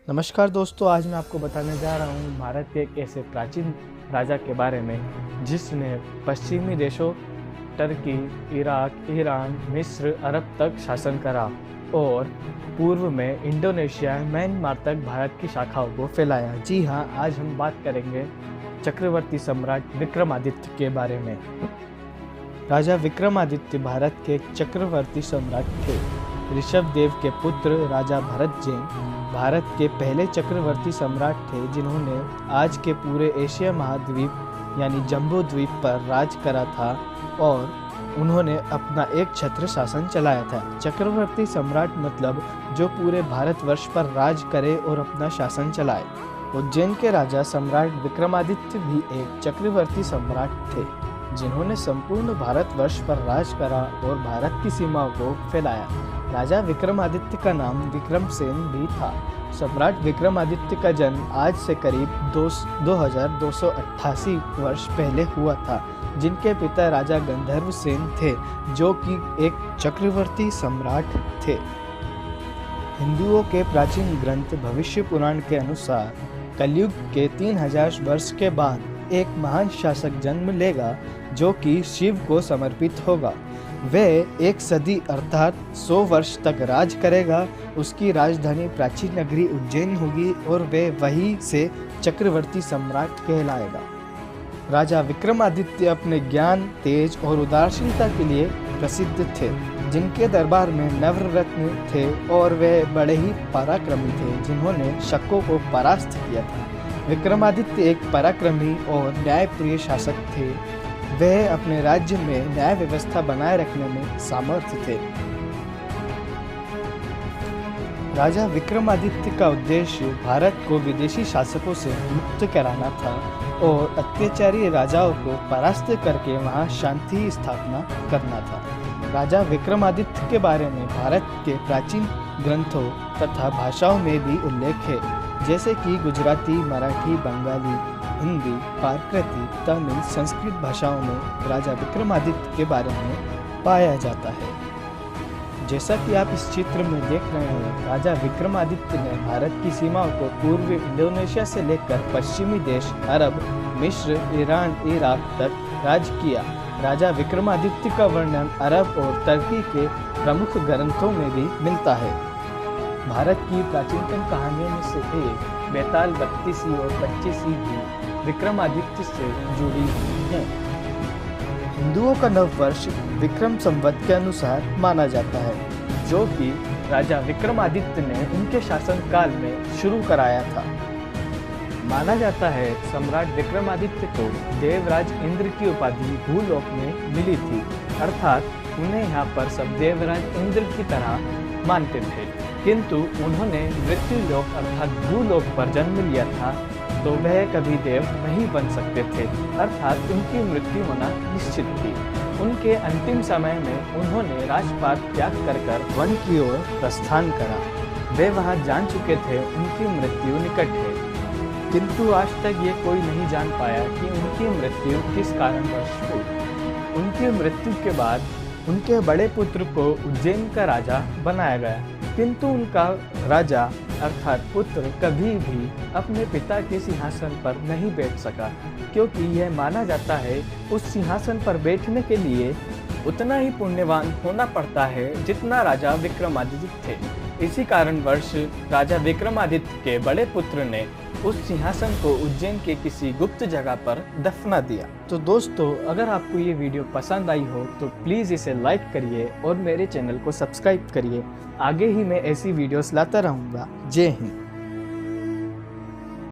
नमस्कार दोस्तों, आज मैं आपको बताने जा रहा हूँ भारत के एक ऐसे प्राचीन राजा के बारे में जिसने पश्चिमी देशों टर्की, इराक, ईरान, मिस्र, अरब तक शासन करा और पूर्व में इंडोनेशिया, म्यांमार तक भारत की शाखाओं को फैलाया। जी हाँ, आज हम बात करेंगे चक्रवर्ती सम्राट विक्रमादित्य के बारे में। राजा विक्रमादित्य भारत के एक चक्रवर्ती सम्राट थे। ऋषभदेव के पुत्र राजा भरतजैन भारत के पहले चक्रवर्ती सम्राट थे जिन्होंने आज के पूरे एशिया महाद्वीप यानी जम्बू द्वीप पर राज करा था और उन्होंने अपना एक छत्र शासन चलाया था। चक्रवर्ती सम्राट मतलब जो पूरे भारतवर्ष पर राज करे और अपना शासन चलाए। उज्जैन के राजा सम्राट विक्रमादित्य भी एक चक्रवर्ती सम्राट थे जिन्होंने संपूर्ण भारतवर्ष पर राज करा और भारत की सीमाओं को फैलाया। राजा विक्रमादित्य का नाम विक्रमसेन भी था। सम्राट विक्रमादित्य का जन्म आज से करीब 2288 वर्ष पहले हुआ था, जिनके पिता राजा गंधर्व सेन थे जो कि एक चक्रवर्ती सम्राट थे। हिंदुओं के प्राचीन ग्रंथ भविष्य पुराण के अनुसार कलयुग के 3000 वर्ष के बाद एक महान शासक जन्म लेगा जो कि शिव को समर्पित होगा। वह 1 सदी अर्थात 100 वर्ष तक राज करेगा। उसकी राजधानी प्राचीन नगरी उज्जैन होगी और वह वहीं से चक्रवर्ती सम्राट कहलाएगा। राजा विक्रमादित्य अपने ज्ञान, तेज और उदासीनता के लिए प्रसिद्ध थे, जिनके दरबार में नवरत्न थे और वह बड़े ही पराक्रमी थे जिन्होंने शकों को परास्त किया था। विक्रमादित्य एक पराक्रमी और न्यायप्रिय शासक थे। वह अपने राज्य में न्याय व्यवस्था बनाए रखने में सामर्थ्य थे। राजा विक्रमादित्य का उद्देश्य भारत को विदेशी शासकों से मुक्त कराना था और अत्याचारी राजाओं को परास्त करके वहां शांति स्थापना करना था। राजा विक्रमादित्य के बारे में भारत के प्राचीन ग्रंथों तथा भाषाओं में भी उल्लेख है, जैसे कि गुजराती, मराठी, बंगाली, हिंदी, प्राकृति, तमिल, संस्कृत भाषाओं में राजा विक्रमादित्य के बारे में पाया जाता है। जैसा कि आप इस चित्र में देख रहे हैं, राजा विक्रमादित्य ने भारत की सीमाओं को पूर्वी इंडोनेशिया से लेकर पश्चिमी देश अरब, मिस्र, ईरान, इराक तक राज किया। राजा विक्रमादित्य का वर्णन अरब और तुर्की के प्रमुख ग्रंथों में भी मिलता है। भारत की प्राचीनतम कहानियों में से एक बेताल बत्तीसी और 25वीं भी विक्रमादित्य से जुड़ी हुई है। हिंदुओं का नव वर्ष विक्रम संवत के अनुसार माना जाता है, जो कि राजा विक्रमादित्य ने उनके शासनकाल में शुरू कराया था। माना जाता है सम्राट विक्रमादित्य को देवराज इंद्र की उपाधि भूलोक में मिली थी, अर्थात उन्हें यहाँ पर सब देवराज इंद्र की तरह मानते थे, किंतु उन्होंने मृत्यु लोक अर्थात भूलोक पर जन्म लिया था तो वह कभी देव नहीं बन सकते थे, अर्थात उनकी मृत्यु होना निश्चित थी। उनके अंतिम समय में उन्होंने राजपाट त्याग कर वन की ओर प्रस्थान करा। वे वहां जान चुके थे उनकी मृत्यु निकट है, किंतु आज तक ये कोई नहीं जान पाया कि उनकी मृत्यु किस कारणवश हुई। उनकी मृत्यु के बाद उनके बड़े पुत्र को उज्जैन का राजा बनाया गया, किंतु उनका राजा अर्थात पुत्र कभी भी अपने पिता के सिंहासन पर नहीं बैठ सका, क्योंकि यह माना जाता है उस सिंहासन पर बैठने के लिए उतना ही पुण्यवान होना पड़ता है जितना राजा विक्रमादित्य थे। इसी कारणवश राजा विक्रमादित्य के बड़े पुत्र ने उस सिंहासन को उज्जैन के किसी गुप्त जगह पर दफना दिया। तो दोस्तों, अगर आपको ये वीडियो पसंद आई हो तो प्लीज़ इसे लाइक करिए और मेरे चैनल को सब्सक्राइब करिए। आगे ही मैं ऐसी वीडियोस लाता रहूँगा। जय हिंद।